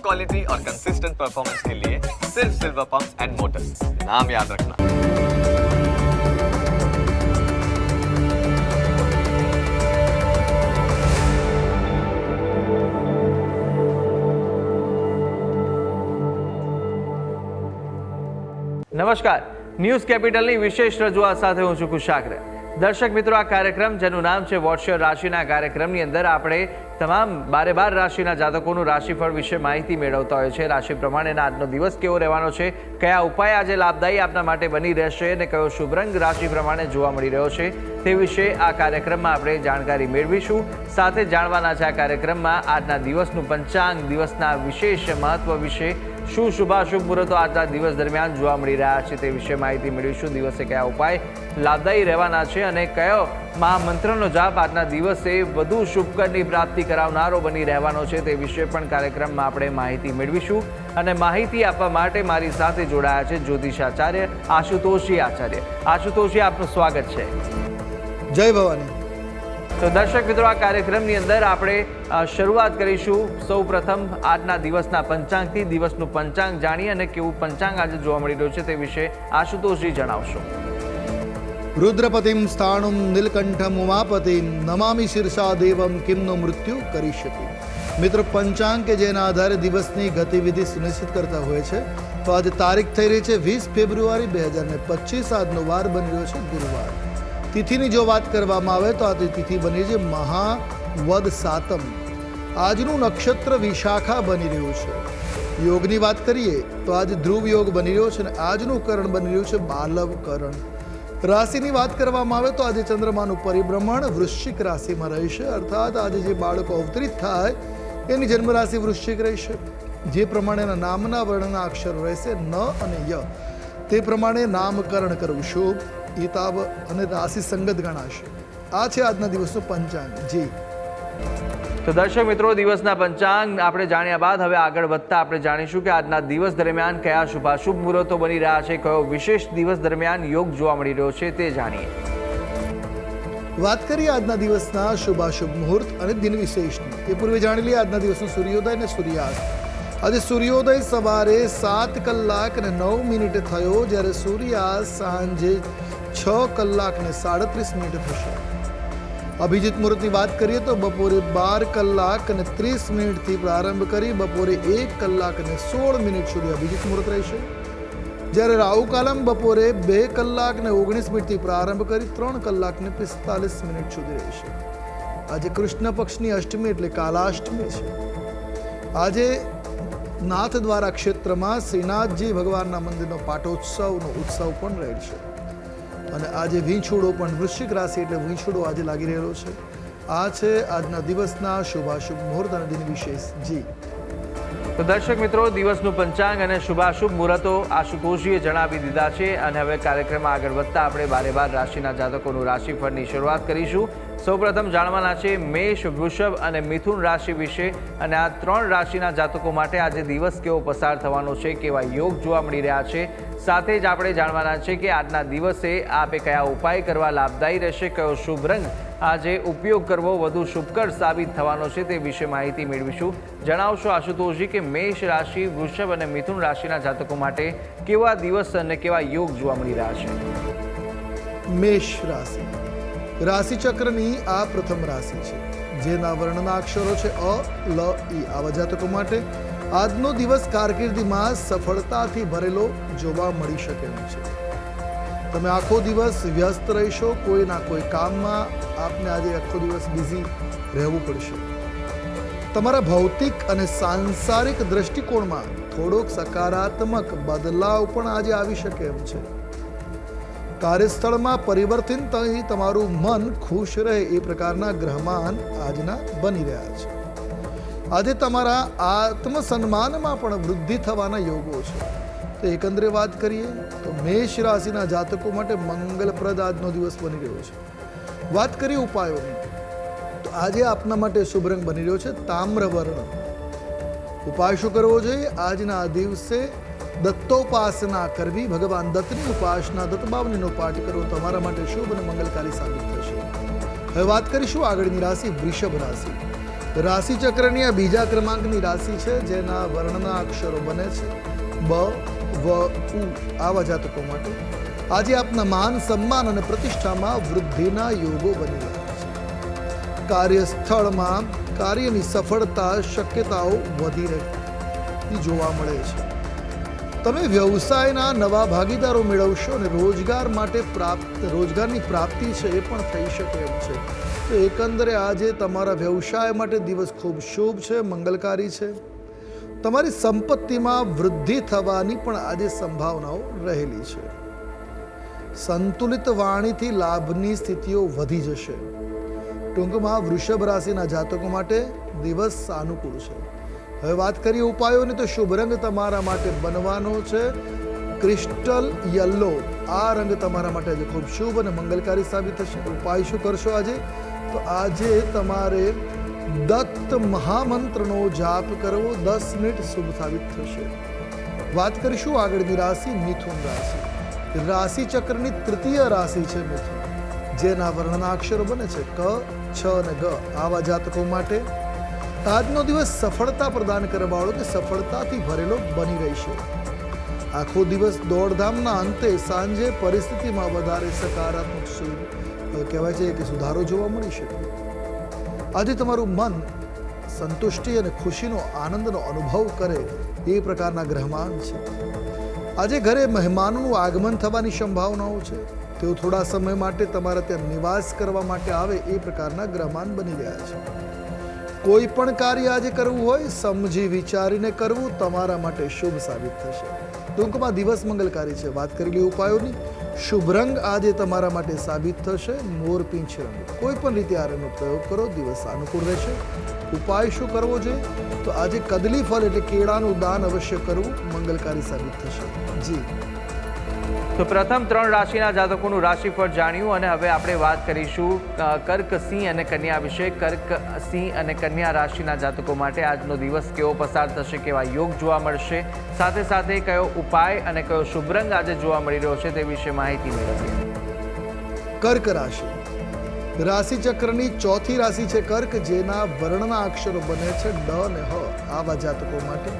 Quality और consistent performance के लिए सिर्फ सिल्वर पंप्स एंड मोटर्स, नाम याद रखना। નમસ્કાર, ન્યૂઝ કેપિટલની વિશેષ રજૂઆત સાથે હું છું કુશાગ્ર। દર્શક મિત્રો, આ કાર્યક્રમ જેનું નામ છે વોટ્સ યોર રાશિના કાર્યક્રમની અંદર આપણે તમામ 12 રાશિના જાતકોનું રાશિફળ વિશે માહિતી મેળવતા હોય છે। રાશિ પ્રમાણેના આજનો દિવસ કેવો રહેવાનો છે, કયા ઉપાય આજે લાભદાયી આપના માટે બની રહેશે અને કયો શુભ રંગ રાશિ પ્રમાણે જોવા મળી રહ્યો છે તે વિશે આ કાર્યક્રમમાં આપણે જાણકારી મેળવીશું। સાથે જાણવાના છે આ કાર્યક્રમમાં આજના દિવસનું પંચાંગ, દિવસના વિશેષ મહત્વ વિશે, શું શુભાશુભ મુહૂર્તો આજના દિવસ દરમિયાન જોવા મળી રહ્યા છે તે વિશે માહિતી મેળવીશું। દિવસે કયા ઉપાય લાભદાયી રહેવાના છે અને કયો મહામંત્રનો જાપ આજના દિવસે વધુ શુભકરની પ્રાપ્તિ કરાવનારો બની રહેવાનો છે તે વિશે પણ કાર્યક્રમમાં આપણે માહિતી મેળવીશું। અને માહિતી આપવા માટે મારી સાથે જોડાયા છે જ્યોતિષાચાર્ય આશુતોષજી આચાર્ય। આશુતોષજી, આપનું સ્વાગત છે। જય ભવાની। તો દર્શક મિત્રો, આ કાર્યક્રમની અંદર આપણે શરૂઆત કરીશું સૌ પ્રથમ આજના દિવસના પંચાંગથી। દિવસનું પંચાંગ જાણીએ અને કેવું પંચાંગ આજે જોવા મળી રહ્યું છે તે વિશે આશુતોષજી જણાવશો। રુદ્રપતિમ સ્થાણુમ નીલકંઠમ ઉમાપતિમ નમામિ શીર્ષા દેવમ કિમનો મૃત્યુ કરીષ્યતિ। મિત્રો, પંચાંગ કે જેના આધારે દિવસની ગતિવિધિ સુનિશ્ચિત કરતા હોય છે, તો આજે તારીખ થઈ રહી છે 20 ફેબ્રુઆરી 2025। આજનો વાર બની રહ્યો છે ગુરુવાર। તિથિની જો વાત કરવામાં આવે તો આ તિથિ બની છે મહાવદ સાતમ। આજનું નક્ષત્ર વિશાખા બની રહ્યું છે। યોગની વાત કરીએ તો આજે ધ્રુવ યોગ બની રહ્યો છે અને આજનું કરણ બની રહ્યું છે બાલવ કરણ। રાશિની વાત કરવામાં આવે તો આજે ચંદ્રમાનું પરિભ્રમણ વૃશ્ચિક રાશિમાં રહેશે, અર્થાત આજે જે બાળકો અવતરિત થાય એની જન્મ રાશિ વૃશ્ચિક રહેશે। જે પ્રમાણેના નામના વર્ણના અક્ષરો રહેશે ન અને ય, તે પ્રમાણે નામકરણ કરવું શુભ, હિતાવ અને રાશિ સંગત ગણાશે। આ છે આજના દિવસનું પંચાંગ। જી તો દર્શક મિત્રો, દિવસના પંચાંગ આપણે જાણ્યા બાદ હવે આગળ વધતા આપણે જાણીશું કે આજના દિવસ દરમિયાન કયા શુભાશુભ મુહૂર્તો બની રહ્યા છે, કયો વિશેષ દિવસ દરમિયાન યોગ જોવા મળી રહ્યો છે તે જાણીએ। વાત કરીએ આજના દિવસના શુભાશુભ મુહૂર્ત અને દિન વિશેષની, એ પૂર્વે જાણી લઈએ આજના દિવસનો સૂર્યોદય અને સૂર્યાસ્ત। આજે સૂર્યોદય સવારે 7 કલાક અને 9 મિનિટે થયો, જ્યારે સૂર્યાસ્ત સાંજે 6 કલાક અને 37 મિનિટે થશે। અભિજીત મુહૂર્તની વાત કરીએ તો બપોરે 12 કલાક અને 30 મિનિટથી પ્રારંભ કરી બપોરે 1 કલાક અને 16 મિનિટ સુધી અભિજીત મુહૂર્ત રહેશે, જ્યારે રાહુ કાલમ બપોરે 2 કલાક અને 19 મિનિટથી પ્રારંભ કરી 3 કલાક અને 45 મિનિટ સુધી રહેશે। આજે કૃષ્ણ પક્ષની અષ્ટમી એટલે કાલાષ્ટમી છે। આજે નાથ દ્વારા ક્ષેત્રમાં શ્રીનાથજી ભગવાનના મંદિરનો પાટોત્સવનો ઉત્સવ પણ રહેશે। અને આજે વીંછોડો પણ વૃશ્ચિક રાશિ એટલે વીંછોડો આજે લાગી રહેલો છે। આ છે આજના દિવસના શુભાશુભ મુહૂર્ત અને દિન વિશેષ। જી તો દર્શક મિત્રો, દિવસનું પંચાંગ અને શુભાશુભ મુહૂર્તો આશુતોષજીએ જણાવી દીધા છે અને હવે કાર્યક્રમમાં આગળ વધતા આપણે 12 રાશિના જાતકોનું રાશિફળની શરૂઆત કરીશું। સૌપ્રથમ જાણવાના છે મેષ, વૃષભ અને મિથુન રાશિ વિશે, અને આ 3 રાશિના જાતકો માટે આજે દિવસ કેવો પસાર થવાનો છે, કેવા યોગ જોવા મળી રહ્યા છે। સાથે જ આપણે જાણવાના છે કે આજના દિવસે આપે કયા ઉપાય કરવા લાભદાયી રહેશે, કયો શુભ રંગ આજે ઉપયોગ કરવો વધુ શુભકર સાબિત થવાનો છે તે વિશે માહિતી મેળવીશું। જણાવશો આશુતોષજી કે મેષ રાશિ, વૃષભ અને મિથુન રાશિના જાતકો માટે કેવા દિવસ અને કેવા યોગ જોવા મળી રહ્યા છે। મેષ રાશિ રાશિચક્રની આ પ્રથમ રાશિ છે, જેના વર્ણના અક્ષરો છે અ, લ, ઈ। આવા જાતકો માટે આજનો દિવસ કારકિર્દીમાં સફળતાથી ભરેલો જોવા મળી શકે એમ છે। તમે આખો દિવસ વ્યસ્ત રહેશો, કોઈના કોઈ કામમાં આપને આજે આખો દિવસ બિઝી રહેવું પડશે। તમારા ભૌતિક અને સાંસારિક દ્રષ્ટિકોણમાં થોડોક સકારાત્મક બદલાવ પણ આજે આવી શકે એમ છે। કાર્યસ્થળમાં પરિવર્તન થઈ તમારું મન ખુશ રહે એ પ્રકારના ગ્રહમાન આજના બની રહ્યા છે। આજે તમારા આત્મસન્માનમાં પણ વૃદ્ધિ થવાના યોગો છે। તો એકંદરે વાત કરીએ તો મેષ રાશિના જાતકો માટે મંગલપ્રદ આજનો દિવસ બની રહ્યો છે। વાત કરીએ ઉપાયોની તો આજે આપના માટે શુભ રંગ બની રહ્યો છે તામ્રવર્ણ। ઉપાય શું કરવો જોઈએ? આજના દિવસે દત્તોપાસના કરવી, ભગવાન દત્તની ઉપાસના, દત્તબાવનીનો પાઠ કરવો તમારા માટે શુભ અને મંગલકારી સાબિત થશે। હવે વાત કરીશું આગળની રાશિ વૃષભ રાશિ। રાશિ ચક્રની આ બીજા ક્રમાંકની રાશિ છે, જેના વર્ણના અક્ષરો બને છે બ, વ, ઉ. આવા જાતકો માટે આજે આપના માન, સન્માન અને પ્રતિષ્ઠામાં વૃદ્ધિના યોગો બની રહ્યા છે. કાર્યસ્થળમાં કાર્યની સફળતા શક્યતાઓ વધી રહી જોવા મળે છે. તમે વ્યવસાયના નવા ભાગીદારો મેળવશો અને રોજગારની પ્રાપ્તિ છે એ પણ થઈ શકે એમ છે. તો એકંદરે આજે તમારા વ્યવસાય માટે દિવસ ખૂબ શુભ છે, મંગલકારી છે. તમારી સંપત્તિમાં વૃદ્ધિ થવાની પણ આજે સંભાવનાઓ રહેલી છે. સંતુલિત વાણીથી લાભની સ્થિતિઓ વધી જશે. ટૂંકમાં વૃષભ રાશિના જાતકો માટે દિવસ સાનુકૂળ છે. હવે વાત કરીએ ઉપાયોની, તો શુભ રંગ તમારા માટે બનવાનો છે ક્રિસ્ટલ યલો. આ રંગ તમારા માટે આજે ખૂબ શુભ અને મંગલકારી સાબિત થશે. ઉપાય શું કરશો આજે? તો આજે તમારે દત્ત મહામંત્રનો જાપ કરવો 10 મિનિટ શુભ સાબિત થશે. વાત કરીશું આગળની રાશિ મિથુન રાશિ. રાશિ ચક્રની તૃતીય રાશિ છે મિથુન, જેના વર્ણના અક્ષરો બને છે ક, છ અને ગ. આવા જાતકો માટે આજનો દિવસ સફળતા પ્રદાન કરવાવાળો કે સફળતાથી ભરેલો બની રહેશે. આખો દિવસ દોડધામના અંતે સાંજે પરિસ્થિતિમાં વધારે સકારાત્મક કહેવાય છે કે સુધારો જોવા મળી શકે. આજે તમારું મન સંતુષ્ટિ અને ખુશીનો આનંદનો અનુભવ કરે એ પ્રકારના ગ્રહમાન છે. આજે ઘરે મહેમાનોનું આગમન થવાની સંભાવનાઓ છે. તેઓ થોડા સમય માટે તમારા ત્યાં નિવાસ કરવા માટે આવે એ પ્રકારના ગ્રહમાન બની રહ્યા છે. કોઈ પણ કાર્ય આજે કરવું હોય સમજી વિચારીને કરવું તમારા માટે શુભ સાબિત થશે. ટૂંકમાં દિવસ મંગલકારી છે. વાત કરેલી ઉપાયોની, શુભ રંગ આજે તમારા માટે સાબિત થશે મોરપીંછ રંગ. કોઈ પણ રીતે આ રંગનો પ્રયોગ કરો, દિવસ અનુકૂળ રહેશે. ઉપાય શું કરવો જોઈએ? તો આજે કદલી ફળ એટલે કેળાનું દાન અવશ્ય કરવું મંગલકારી સાબિત થશે. જી તો પ્રથમ 3 રાશિના જાતકોનું રાશિફળ જાણ્યું અને હવે આપણે વાત કરીશું કર્ક, સિંહ અને કન્યા વિશે. કર્ક, સિંહ અને કન્યા રાશિના જાતકો માટે આજનો દિવસ કેવો પસાર થશે, કેવા યોગ જોવા મળશે, સાથે સાથે કયો ઉપાય અને કયો શુભ રંગ આજે જોવા મળી રહ્યો છે તે વિશે માહિતી મેળવીએ. કર્ક રાશિ રાશિ ચક્રની ચોથી રાશિ છે કર્ક, જેના વર્ણના અક્ષરો બને છે ડ અને હ. આવા જાતકો માટે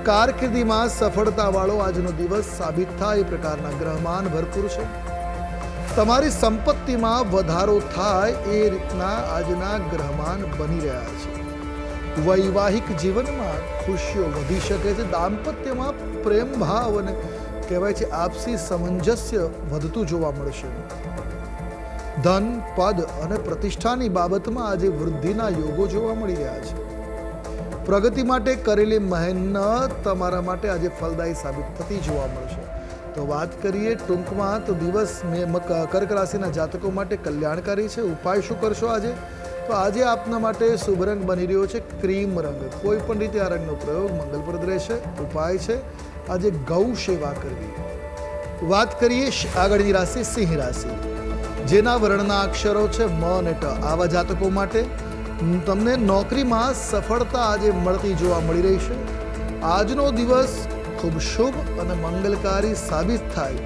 કારકિર્દીમાં સફળતાવાળો આજનો દિવસ સાબિત થાય એ પ્રકારના ગ્રહમાન ભરપૂર છે. તમારી સંપત્તિમાં વધારો થાય એ રીતના આજના ગ્રહમાન બની રહ્યા છે. વૈવાહિક જીવનમાં ખુશીઓ વધી શકે છે. દાંપત્યમાં પ્રેમ ભાવ અને કહેવાય છે આપસી સમંજસ્ય વધતું જોવા મળશે. ધન, પદ અને પ્રતિષ્ઠાની બાબતમાં આજે વૃદ્ધિના યોગો જોવા મળી રહ્યા છે. પ્રગતિ માટે કરેલી મહેનત તમારા માટે આજે ફળદાયી સાબિત થતી જોવા મળશે. તો વાત કરીએ ટૂંકમાં, તો દિવસ કર્ક રાશિના જાતકો માટે કલ્યાણકારી છે. ઉપાય શું કરશો આજે? તો આજે આપના માટે શુભ રંગ બની રહ્યો છે ક્રીમ રંગ. કોઈ પણ રીતે આ રંગનો પ્રયોગ મંગલપ્રદ રહેશે. ઉપાય છે આજે ગૌ સેવા કરવી. વાત કરીએ આગળની રાશિ સિંહ રાશિ, જેના વર્ણના અક્ષરો છે મ અને ટ. આવા જાતકો માટે તમને નોકરીમાં સફળતા આજે મળતી જોવા મળી રહી છે. આજનો દિવસ ખૂબ શુભ અને મંગલકારી સાબિત થાય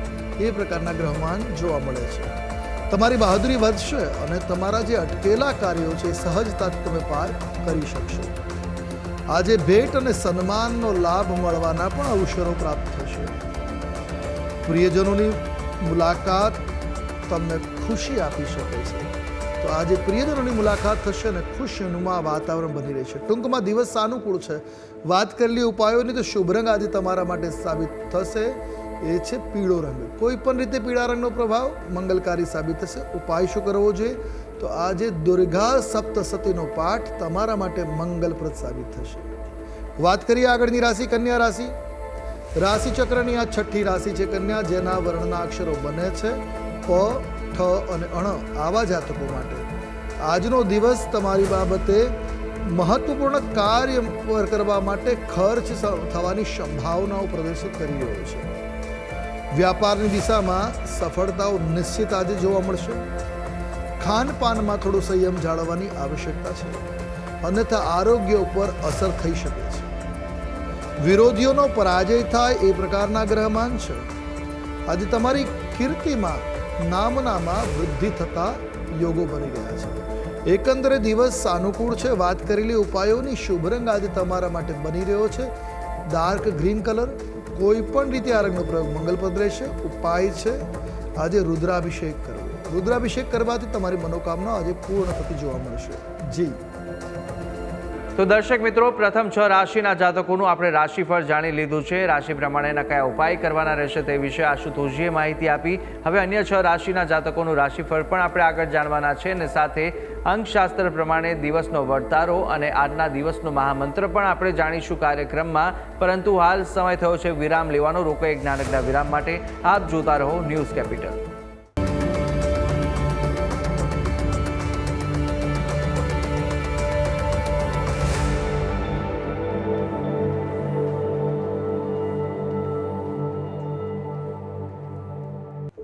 એ પ્રકારના ગ્રહમાન જોવા મળે છે. તમારી બહાદુરી વધશે અને તમારા જે અટકેલા કાર્યો છે સહજતાથી તમે પાર કરી શકશો. આજે ભેટ અને સન્માનનો લાભ મળવાના પણ અવસરો પ્રાપ્ત થશે. પ્રિયજનોની મુલાકાત તમને ખુશી આપી શકે છે. તો આજે પ્રિયજનોની મુલાકાત થશે અને ખુશનુમા વાતાવરણ બની રહેશે. ટૂંકમાં દિવસ સાનુકૂળ છે. વાત કરેલી ઉપાયોની, તો શુભ રંગ આજે તમારા માટે સાબિત થશે એ છે પીળો રંગ. કોઈ પણ રીતે પીળા રંગનો પ્રભાવ મંગલકારી સાબિત થશે. ઉપાય શું કરવો જોઈએ? તો આજે દુર્ગા સપ્તસતીનો પાઠ તમારા માટે મંગલપ્રદ સાબિત થશે. વાત કરીએ આગળની રાશિ કન્યા રાશિ. રાશિ ચક્રની આ છઠ્ઠી રાશિ છે કન્યા, જેના વર્ણના અક્ષરો બને છે પ, ઠ અને અણ. આવા જાતકો માટે આજનો દિવસ તમારી બાબતે મહત્વપૂર્ણ કાર્ય કરવા માટે ખર્ચ થવાની સંભાવનાઓ પ્રદર્શિત કરી રહ્યો છે. વ્યાપારની દિશામાં સફળતાઓ નિશ્ચિત આજે જોવા મળશે. ખાનપાનમાં થોડો સંયમ જાળવવાની આવશ્યકતા છે, અન્યથા આરોગ્ય ઉપર અસર થઈ શકે છે. વિરોધીઓનો પરાજય થાય એ પ્રકારના ગ્રહમાન છે. આજે તમારી કીર્તિમાં નામનામાં વૃદ્ધિ થતા યોગો બની રહ્યા છે. એકંદરે દિવસ સાનુકૂળ છે. વાત કરેલી ઉપાયોની શુભ રંગ આજે તમારા માટે બની રહ્યો છે ડાર્ક ગ્રીન કલર. કોઈ પણ રીતે આ રંગનો પ્રયોગ મંગલપ્રદ રહેશે. ઉપાય છે આજે રુદ્રાભિષેક કરવો. રુદ્રાભિષેક કરવાથી તમારી મનોકામના આજે પૂર્ણ થતી જોવા મળશે. જી તો દર્શક મિત્રો, પ્રથમ 6 રાશિના જાતકોનું આપણે રાશિફળ જાણી લીધું છે. રાશિ પ્રમાણેના કયા ઉપાય કરવાના રહેશે તે વિશે આશુતોષજીએ માહિતી આપી. હવે અન્ય 6 રાશિના જાતકોનું રાશિફળ પણ આપણે આગળ જાણવાના છે અને સાથે અંકશાસ્ત્ર પ્રમાણે દિવસનો વર્તારો અને આજના દિવસનો મહામંત્ર પણ આપણે જાણીશું કાર્યક્રમમાં. પરંતુ હાલ સમય થયો છે વિરામ લેવાનો. રોકો એક નાનકડા વિરામ માટે. આપ જોતા રહો ન્યૂઝ કેપિટલ.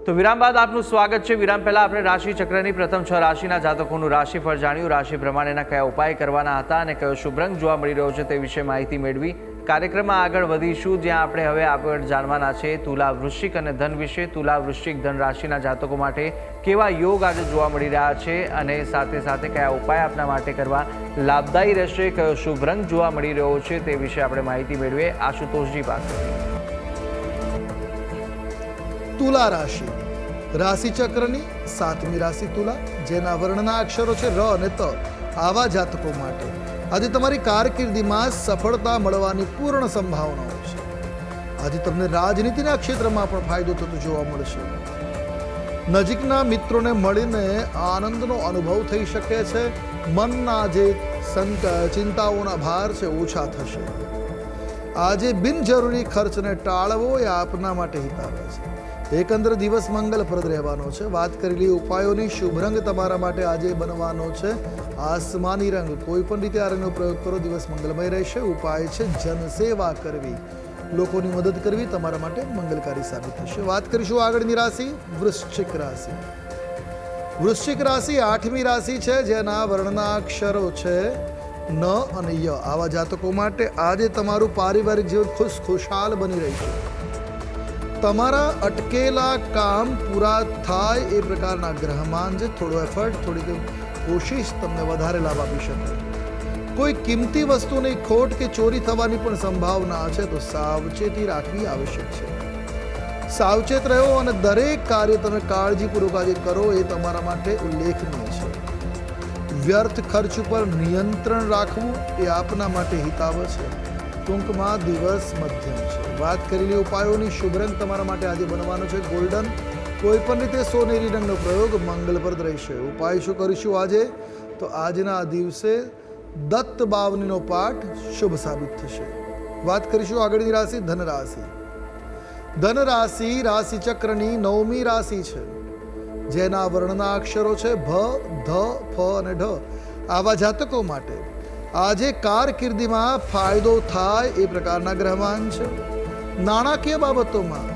તો વિરામ બાદ આપનું સ્વાગત છે. વિરામ પહેલા આપણે રાશિ ચક્રની પ્રથમ 6 રાશિના જાતકોનું રાશિફળ જાણ્યું. રાશિ પ્રમાણેના કયા ઉપાય કરવાના હતા અને કયો શુભ રંગ જોવા મળી રહ્યો છે તે વિશે માહિતી મેળવી. કાર્યક્રમમાં આગળ વધીશું, જ્યાં આપણે હવે આગળ જાણવાના છે તુલા, વૃશ્ચિક અને ધન વિશે. તુલા, વૃશ્ચિક, ધન રાશિના જાતકો માટે કેવા યોગ આજે જોવા મળી રહ્યા છે અને સાથે સાથે કયા ઉપાય આપના માટે કરવા લાભદાયી રહેશે, કયો શુભ રંગ જોવા મળી રહ્યો છે તે વિશે આપણે માહિતી મેળવીએ આશુતોષજી પાસેથી. તુલા રાશિ, રાશિ ચક્રની 7મી રાશિ તુલા, જેના વર્ણના અક્ષરો છે ર અને ત. આવા જાતકો માટે આજે તમારી કારકિર્દીમાં સફળતા મળવાની પૂર્ણ સંભાવનાઓ છે. આજે તમને રાજનીતિના ક્ષેત્રમાં પણ ફાયદો થતો જોવા મળશે. નજીકના મિત્રોને મળીને આનંદનો અનુભવ થઈ શકે છે. મનના જે ચિંતાઓના ભાર છે ઓછા થશે. આજે બિનજરૂરી ખર્ચને ટાળવો એ આપના માટે હિતાવહ છે. એકંદર દિવસ મંગલપ્રદ રહેવાનો છે. વાત કરેલી ઉપાયોની શુભ રંગ તમારા માટે આજે બનવાનો છે આસમાની રંગ. કોઈ પણ રીતે આ રંગનો પ્રયોગ કરો, દિવસ મંગલમય રહેશે. ઉપાય છે જનસેવા કરવી, લોકોની મદદ કરવી તમારા માટે મંગલકારી સાબિત થશે. વાત કરીશું આગળની રાશિ વૃશ્ચિક રાશિ. વૃશ્ચિક રાશિ 8મી રાશિ છે, જેના વર્ણના અક્ષરો છે ન અને ય. આવા જાતકો માટે આજે તમારું પારિવારિક જીવન ખુશખુશાલ બની રહેશે. તમારા અટકેલા કામ પૂરા થાય એ પ્રકારના ગ્રહમાન છે. થોડો એફર્ટ, થોડી કોશિશ તમને વધારે લાભ આપી શકે. કોઈ કિંમતી વસ્તુની ખોટ કે ચોરી થવાની પણ સંભાવના છે, તો સાવચેતી રાખવી આવશ્યક છે. સાવચેત રહો અને દરેક કાર્ય તમે કાળજીપૂર્વક આજે કરો એ તમારા માટે ઉલ્લેખનીય છે. વ્યર્થ ખર્ચ ઉપર નિયંત્રણ રાખવું એ આપના માટે હિતાવહ છે. ટૂંકમાં દિવસ મધ્યમ છે. વાત કરેલી ઉપાયોની શુભ રંગ તમારા માટે આજે બનવાનો છે ગોલ્ડન. કોઈ પણ રીતે સોનેરી રંગનો પ્રયોગ મંગલપ્રદ રહેશે. ઉપાય શું કરીશું આજે? તો આજના દિવસે દત્ત બાવનીનો પાઠ શુભ સાબિત થશે. વાત કરીશું આગળની રાશિ ધન રાશિ. ધન રાશિ રાશિ ચક્રની 9મી રાશિ છે, જેના વર્ણના અક્ષરો છે ભ, ધ, ફ અને ઢ. આવા જાતકો માટે આજે કારકિર્દીમાં ફાયદો થાય એ પ્રકારના ગ્રહમાન છે. નાણાકીય બાબતોમાં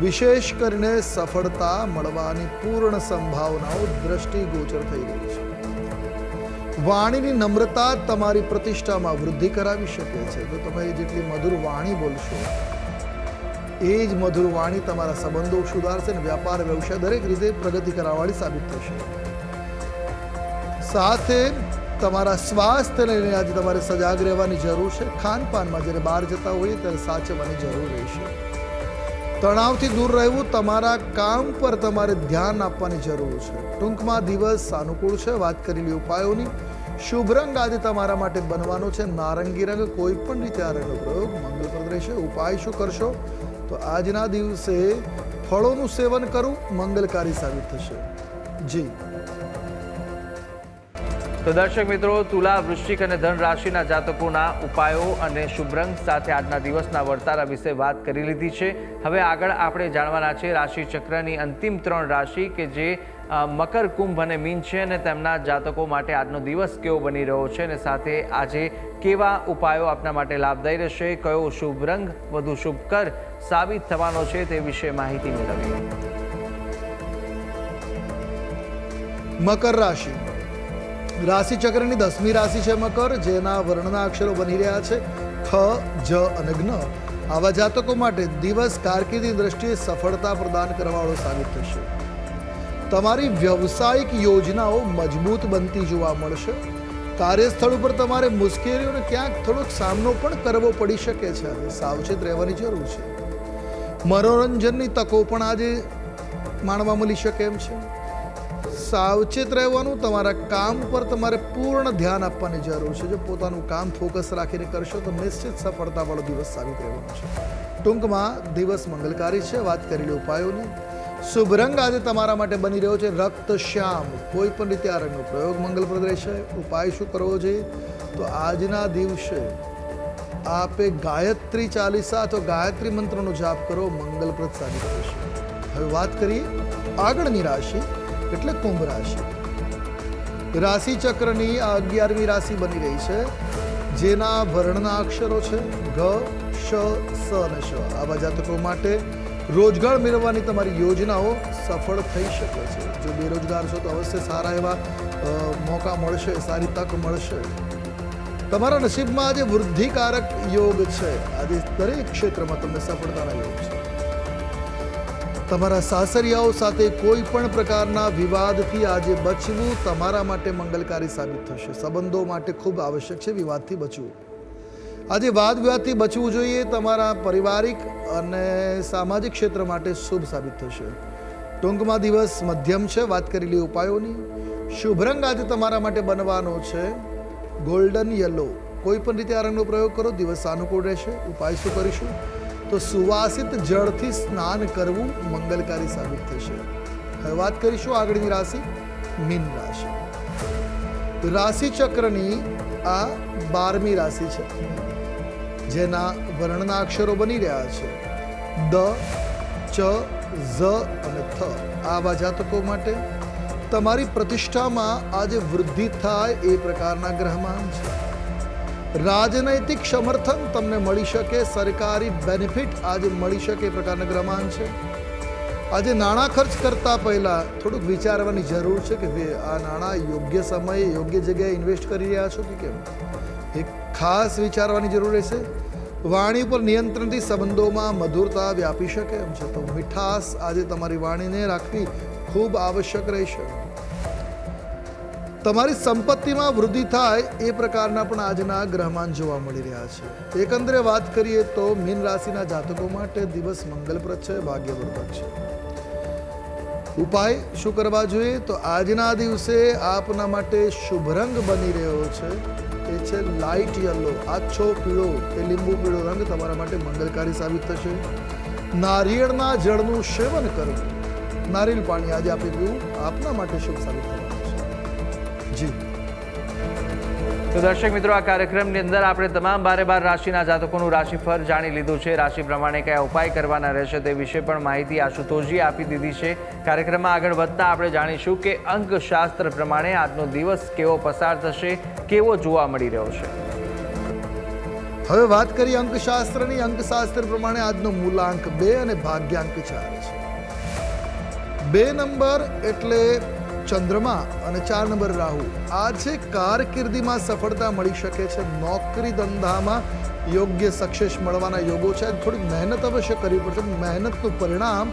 વિશેષ કરીને સફળતા મળવાની પૂર્ણ સંભાવનાઓ દ્રષ્ટિગોચર થઈ રહી છે. વાણીની નમ્રતા તમારી પ્રતિષ્ઠામાં વૃદ્ધિ કરાવી શકે છે. તો તમે જેટલી મધુર વાણી બોલશો એ જ મધુર વાણી તમારા સંબંધો સુધારશે અને વ્યાપાર વ્યવસાય દરેક રીતે પ્રગતિ કરાવવાળી સાબિત થશે. સાથે તમારા સ્વાસ્થ્યને લઈને આજે તમારે સજાગ રહેવાની જરૂર છે. ખાનપાનમાં જ્યારે બહાર જતા હોઈએ ત્યારે સાચવવાની જરૂર રહેશે. તણાવથી દૂર રહેવું, તમારા કામ પર તમારે ધ્યાન આપવાની જરૂર છે. ટૂંકમાં દિવસ સાનુકૂળ છે. વાત કરેલી ઉપાયોની શુભ રંગ આજે તમારા માટે બનવાનો છે નારંગી રંગ. કોઈ પણ રીતે આ રંગનો પ્રયોગ મંગલપ્રદ રહેશે. ઉપાય શું કરશો? તો આજના દિવસે ફળોનું સેવન કરવું મંગલકારી સાબિત થશે. જી તો દર્શક મિત્રો, તુલા, વૃશ્ચિક અને ધન રાશિના જાતકોના ઉપાયો અને શુભ રંગ સાથે આજના દિવસના વર્તારા વિશે વાત કરી લીધી છે. હવે આગળ આપણે જાણવાના છે રાશિ ચક્રની અંતિમ 3 રાશિ કે જે મકર, કુંભ અને મીન છે અને તેમના જાતકો માટે આજનો દિવસ કેવો બની રહ્યો છે અને સાથે આજે કેવા ઉપાયો આપના માટે લાભદાયી રહેશે, કયો શુભ રંગ વધુ શુભકર સાબિત થવાનો છે તે વિશે માહિતી મેળવીએ. મકર રાશિ રાશિ ચક્રની 10મી રાશિ છે મકર, જેના વર્ણના અક્ષરો બની રહ્યા છે ખ, જ અને જ્ઞ. આવા જાતકો માટે દિવસ કારકિર્દી દ્રષ્ટિએ સફળતા પ્રદાન કરવાવાળો સાબિત થશે. તમારી વ્યવસાયિક યોજનાઓ મજબૂત બનતી જોવા મળશે. કાર્યસ્થળ ઉપર તમારે મુશ્કેલીઓનો ક્યાંક થોડોક સામનો પણ કરવો પડી શકે છે. આજે સાવચેત રહેવાની જરૂર છે. મનોરંજનની તકો પણ આજે માણવા મળી શકે એમ છે. સાવચેત રહેવાનું, તમારા કામ પર તમારે પૂર્ણ ધ્યાન આપવાની જરૂર છે. જો પોતાનું કામ ફોકસ રાખીને કરશો તો નિશ્ચિત સફળતાવાળો દિવસ સાબિત રહેવાનો છે. ટૂંકમાં દિવસ મંગલકારી છે. વાત કરેલી ઉપાયોની. શુભ રંગ આજે તમારા માટે બની રહ્યો છે રક્ત શ્યામ. કોઈ પણ રીતે આ રંગનો પ્રયોગ મંગલપ્રદ રહેશે. ઉપાય શું કરવો જોઈએ? તો આજના દિવસે આપે ગાયત્રી ચાલીસા અથવા ગાયત્રી મંત્રનો જાપ કરો, મંગલપ્રદ સાબિત થશે. હવે વાત કરીએ આગળની રાશિ એટલે કુંભ રાશિ. રાશિ ચક્રની આ 11મી રાશિ બની રહી છે, જેના વર્ણના અક્ષરો છે ઘ, શ, સ અને શ. આવા જાતકો માટે રોજગાર મેળવવાની તમારી યોજનાઓ સફળ થઈ શકે છે. જો બેરોજગાર છો તો અવશ્ય સારા એવા મોકા મળશે, સારી તક મળશે. તમારા નસીબમાં આજે વૃદ્ધિકારક યોગ છે. આજે દરેક ક્ષેત્રમાં તમને સફળતાના યોગ છે. તમારા સાસરિયાઓ સાથે કોઈ પણ પ્રકારના વિવાદથી આજે બચવું તમારા માટે મંગલકારી સાબિત થશે. સંબંધો માટે ખૂબ આવશ્યક છે વિવાદથી બચવું. આજે વાદ વિવાદથી બચવું જોઈએ. તમારા પારિવારિક અને સામાજિક ક્ષેત્ર માટે શુભ સાબિત થશે. ટૂંકમાં દિવસ મધ્યમ છે. વાત કરેલી ઉપાયોની. શુભ રંગ આજે તમારા માટે બનવાનો છે ગોલ્ડન યલો. કોઈ પણ રીતે આ રંગનો પ્રયોગ કરો, દિવસ અનુકૂળ રહેશે. ઉપાય શું કરીશું? તો સુવાસિત જળથી સ્નાન કરવું મંગલકારી સાબિત થશે. હવે વાત કરીશું આગળની રાશિ મીન રાશિ. રાશિ ચક્રની આ 12મી રાશિ છે, જેના વર્ણના અક્ષરો બની રહ્યા છે દ, ચ, ઝ અને થ. આવા જાતકો માટે તમારી પ્રતિષ્ઠામાં આજે વૃદ્ધિ થાય એ પ્રકારના ગ્રહમાન છે. રાજનૈતિક સમર્થન તમને મળી શકે. સરકારી બેનિફિટ આજે મળી શકે એ પ્રકારના ગ્રહમાન છે. આજે નાણાં ખર્ચ કરતા પહેલા થોડુંક વિચારવાની જરૂર છે કે આ નાણાં યોગ્ય સમયે યોગ્ય જગ્યાએ ઇન્વેસ્ટ કરી રહ્યા છો કે કેમ, એ ખાસ વિચારવાની જરૂર રહેશે. વાણી પર નિયંત્રણથી સંબંધોમાં મધુરતા વ્યાપી શકે એમ છે. તો મીઠાશ આજે તમારી વાણીને રાખવી ખૂબ આવશ્યક રહેશે. તમારી સંપત્તિમાં વૃદ્ધિ થાય એ પ્રકારના પણ આજના ગ્રહમાન જોવા મળી રહ્યા છે. એકંદરે વાત કરીએ તો મીન રાશિના જાતકો માટે દિવસ મંગલપ્રદ છે, ભાગ્યવર્ધક છે. ઉપાય શું કરવા જોઈએ? તો આજના દિવસે આપના માટે શુભ રંગ બની રહ્યો છે એ છે લાઇટ યલો. આછો પીળો કે લીંબુ પીળો રંગ તમારા માટે મંગલકારી સાબિત થશે. નારિયેળના જળનું સેવન કરવું, નારિયેળ પાણી આજે આપી પીવું આપના માટે શુભ સાબિત થવાનું છે. જી તો દર્શક મિત્રો, આ કાર્યક્રમની અંદર આપણે તમામ 12 રાશિના જાતકોનું રાશિફળ જાણી લીધું છે. રાશિ પ્રમાણે કયા ઉપાય કરવાના રહેશે તે વિશે પણ માહિતી આશુતોષજી આપી દીધી છે. કાર્યક્રમમાં આગળ વધતા આપણે જાણીશું કે અંકશાસ્ત્ર પ્રમાણે આજનો દિવસ કેવો પસાર થશે, કેવો જોવા મળી રહ્યો છે. હવે વાત કરીએ અંકશાસ્ત્રની. અંકશાસ્ત્ર પ્રમાણે આજનો મૂલાંક 2 અને ભાગ્યાંક 4 છે. 2 નંબર એટલે ચંદ્રમા અને 4 નંબર રાહુ. આજે કારકિર્દીમાં સફળતા મળી શકે છે. નોકરી ધંધામાં યોગ્ય સક્સેસ મળવાના યોગો છે. થોડીક મહેનત અવશ્ય કરવી પડશે. મહેનતનું પરિણામ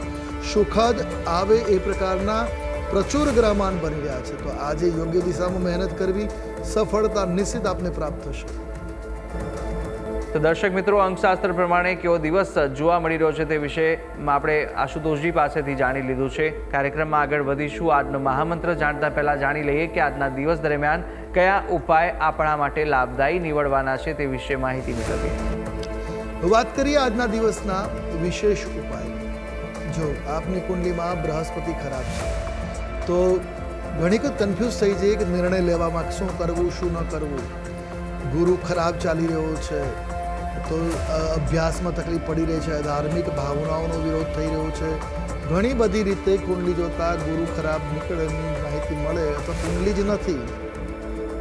સુખદ આવે એ પ્રકારના પ્રચુર ગ્રહમાન બની રહ્યા છે. તો આજે યોગ્ય દિશામાં મહેનત કરવી, સફળતા નિશ્ચિત આપને પ્રાપ્ત થશે. તો દર્શક મિત્રો, અંકશાસ્ત્ર પ્રમાણે કેવો દિવસ જોવા મળી રહ્યો છે તે વિશે આપણે આશુતોષજી પાસેથી જાણી લીધું છે. કાર્યક્રમમાં આગળ વધીશું. આજનો મહામંત્ર જાણતા પહેલા જાણી લઈએ કે આજના દિવસ દરમિયાન કયા ઉપાય આપણા માટે લાભદાયી નીવડવાના છે તે વિશે માહિતી મેળવીએ. વાત કરીએ આજના દિવસના વિશેષ ઉપાય. જો આપની કુંડલીમાં બૃહસ્પતિ ખરાબ છે તો ઘણી વખત કન્ફ્યુઝ થઈ જાય કે નિર્ણય લેવામાં શું કરવું શું ન કરવું. ગુરુ ખરાબ ચાલી રહ્યો છે તો અભ્યાસમાં તકલીફ પડી રહી છે. ધાર્મિક ભાવનાઓનો વિરોધ થઈ રહ્યો છે. ઘણી બધી રીતે કુંડલી જોતા ગુરુ ખરાબ નીકળેની માહિતી મળે અથવા કુંડલી જ નથી,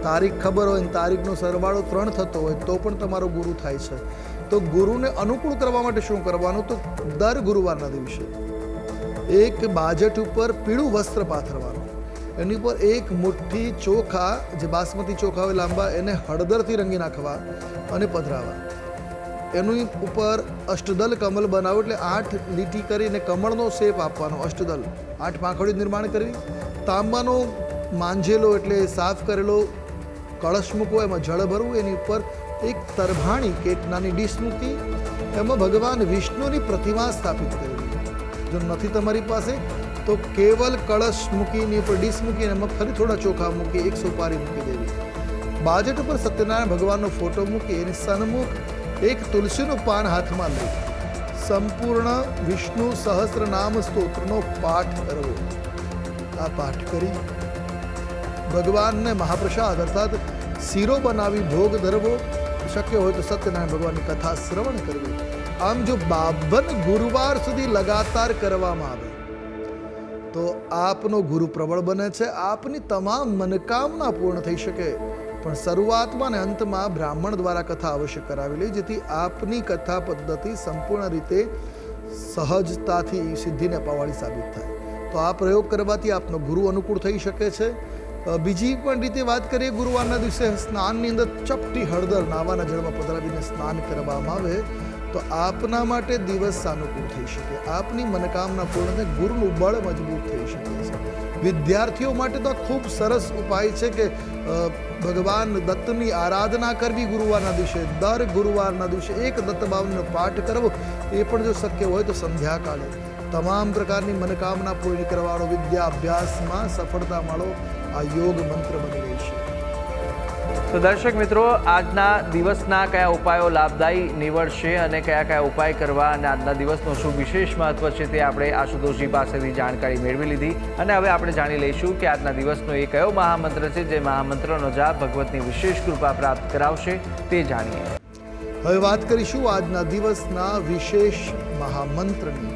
તારીખ ખબર હોય, તારીખનો સરવાળો 3 થતો હોય તો પણ તમારો ગુરુ થાય છે. તો ગુરુને અનુકૂળ કરવા માટે શું કરવાનું? તો દર ગુરુવારના દિવસે એક બાજટ ઉપર પીળું વસ્ત્ર પાથરવાનું, એની પર એક મુઠ્ઠી ચોખા, જે બાસમતી ચોખા હોય લાંબા, એને હળદરથી રંગી નાખવા અને પધરાવા. એની ઉપર અષ્ટદલ કમલ બનાવો, એટલે 8 લીટી કરીને કમળનો શેપ આપવાનો. અષ્ટદલ 8 પાંખડીઓ નિર્માણ કરવી. તાંબાનો માંજેલો એટલે સાફ કરેલો કળશ મૂકવો, એમાં જળ ભરવું, એની ઉપર એક તરભાણી કે એક નાની ડીશ મૂકી એમાં ભગવાન વિષ્ણુની પ્રતિમા સ્થાપિત કરવી. જો નથી તમારી પાસે તો કેવલ કળશ મૂકીને ઉપર ડીશ મૂકીને એમાં ફરી થોડા ચોખા મૂકી એક સોપારી મૂકી દેવી. બાજટ ઉપર સત્યનારાયણ ભગવાનનો ફોટો મૂકી એની સન્મુખ એક તુલસીનું પાન હાથમાં લઈ સંપૂર્ણ વિષ્ણુ સહસ્રનામ સ્તોત્રનો પાઠ કરવો. આ પાઠ કરી ભગવાનને મહાપ્રસાદ અર્થાત શીરો બનાવી ભોગ ધરવો. શક્ય હોય તો સત્યનારાયણ ભગવાનની કથા શ્રવણ કરવી. આમ જો 52 ગુરુવાર સુધી લગાતાર કરવામાં આવે તો આપનો ગુરુ પ્રબળ બને છે, આપની તમામ મનોકામના પૂર્ણ થઈ શકે. પણ શરૂઆતમાં અને અંતમાં બ્રાહ્મણ દ્વારા કથા અવશ્ય કરાવી લે, જેથી આપની કથા પદ્ધતિ સંપૂર્ણ રીતે સહજતાથી સિદ્ધિને અપાવવાળી સાબિત થાય. તો આ પ્રયોગ કરવાથી આપનો ગુરુ અનુકૂળ થઈ શકે છે. બીજી પણ રીતે વાત કરીએ, ગુરુવારના દિવસે સ્નાનની અંદર ચપટી હળદર નાવાના જળમાં પધરાવીને સ્નાન કરવામાં આવે તો આપના માટે દિવસ સાનુકૂળ થઈ શકે. આપની મનોકામના પૂર્ણ થાય, ગુરુનું બળ મજબૂત થઈ શકે છે. વિદ્યાર્થીઓ માટે તો ખૂબ સરસ ઉપાય છે કે ભગવાન દત્તની આરાધના કરવી ગુરુવારના દિવસે. દર ગુરુવારના દિવસે એક દત્ત બાવલીનો પાઠ કરવો, એ પણ જો શક્ય હોય તો સંધ્યાકાળે. તમામ પ્રકારની મનોકામના પૂરી કરવાનો, વિદ્યા અભ્યાસમાં સફળતા મળો, આ યોગ મંત્ર બની રહેશે. તો દર્શક મિત્રો, આજના દિવસના કયા ઉપાયો લાભદાયી નીવડશે અને કયા કયા ઉપાય કરવા અને આજના દિવસનું શું વિશેષ મહત્વ છે તે આપણે આશુતોષજી પાસેથી જાણકારી મેળવી લીધી. અને હવે આપણે જાણી લઈશું કે આજના દિવસનો એ કયો મહામંત્ર છે જે મહામંત્રનો જાપ ભગવતની વિશેષ કૃપા પ્રાપ્ત કરાવશે તે જાણીએ. હવે વાત કરીશું આજના દિવસના વિશેષ મહામંત્રની,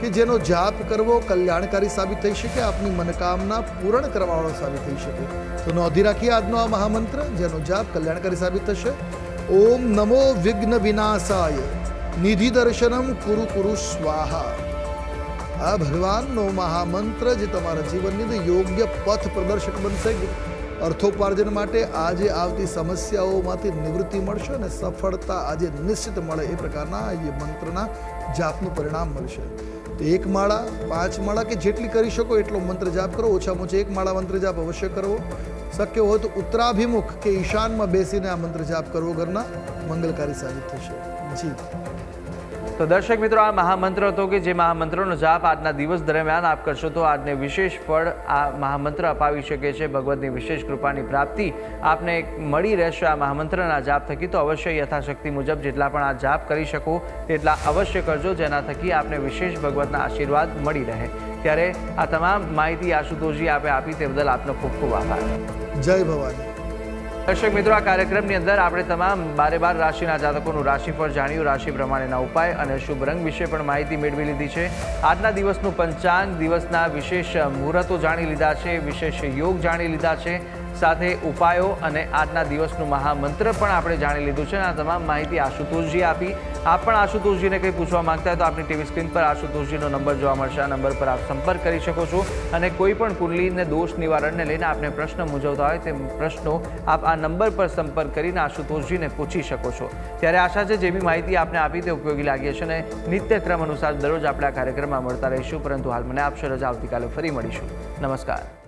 કે જેનો જાપ કરવો કલ્યાણકારી સાબિત થઈ શકે, આપની મનોકામના પૂર્ણ કરવાવાળો સાબિત થઈ શકે. તો નોંધી રાખીએ આજનો આ મહામંત્ર, જેનો જાપ કલ્યાણકારી સાબિત થશે. ઓમ નમો વિઘ્ન વિનાશાય નિધિ દર્શનમ કુરુ કુરુ સ્વાહા. આ ભગવાનનો મહામંત્ર જે તમારા જીવનની અંદર યોગ્ય પથ પ્રદર્શક બનશે. અર્થોપાર્જન માટે આજે આવતી સમસ્યાઓમાંથી નિવૃત્તિ મળશે અને સફળતા આજે નિશ્ચિત મળે એ પ્રકારના એ મંત્રના જાપનું પરિણામ મળશે. તો 1 માળા 5 માળા કે જેટલી કરી શકો એટલો મંત્ર જાપ કરો. ઓછામાં ઓછો 1 માળા મંત્ર જાપ અવશ્ય કરવો. શક્ય હોય તો ઉત્તરાભિમુખ કે ઈશાનમાં બેસીને આ મંત્ર જાપ કરવો ઘરના મંગલકારી સાબિત થશે. જી. તો દર્શક મિત્રો, આ મહામંત્ર હતો કે જે મહામંત્રનો જાપ આજના દિવસ દરમિયાન આપ કરશો તો આજને વિશેષ ફળ આ મહામંત્ર અપાવી શકે છે. ભગવતની વિશેષ કૃપાની પ્રાપ્તિ આપને મળી રહેશે આ મહામંત્રના જાપ થકી. તો અવશ્ય યથાશક્તિ મુજબ જેટલા પણ આ જાપ કરી શકો તેટલા અવશ્ય કરજો, જેના થકી આપને વિશેષ ભગવતના આશીર્વાદ મળી રહે. ત્યારે આ તમામ માહિતી આશુતોષજી આપે આપી તે બદલ આપનો ખૂબ ખૂબ આભાર. જય ભવાની. દર્શક મિત્રો, આ કાર્યક્રમની અંદર આપણે તમામ 12 રાશિના જાતકોનું રાશિફળ જાણ્યું, રાશિ પ્રમાણેના ઉપાય અને શુભ રંગ વિશે પણ માહિતી મેળવી લીધી છે. આજના દિવસનું પંચાંગ, દિવસના વિશેષ મુહૂર્તો જાણી લીધા છે, વિશેષ યોગ જાણી લીધા છે, સાથે ઉપાયો અને આજના દિવસનું મહામંત્ર પણ આપણે જાણી લીધું છે. આ તમામ માહિતી આશુતોષજી આપી. આપ પણ આશુતોષજીને કંઈ પૂછવા માંગતા હોય તો આપની ટીવી સ્ક્રીન પર આશુતોષજીનો નંબર જોવા મળશે. આ નંબર પર આપ સંપર્ક કરી શકો છો અને કોઈ પણ કુંડલીને દોષ નિવારણને લઈને આપને પ્રશ્ન મૂંઝવતા હોય તે પ્રશ્નો આપ આ નંબર પર સંપર્ક કરીને આશુતોષજીને પૂછી શકો છો. ત્યારે આશા છે જે બી માહિતી આપને આપી તે ઉપયોગી લાગી હશે અને નિત્યક્રમ અનુસાર દરરોજ આપણે આ કાર્યક્રમમાં મળતા રહીશું. પરંતુ હાલ મને આપશો રજા. આવતીકાલે ફરી મળીશું. નમસ્કાર.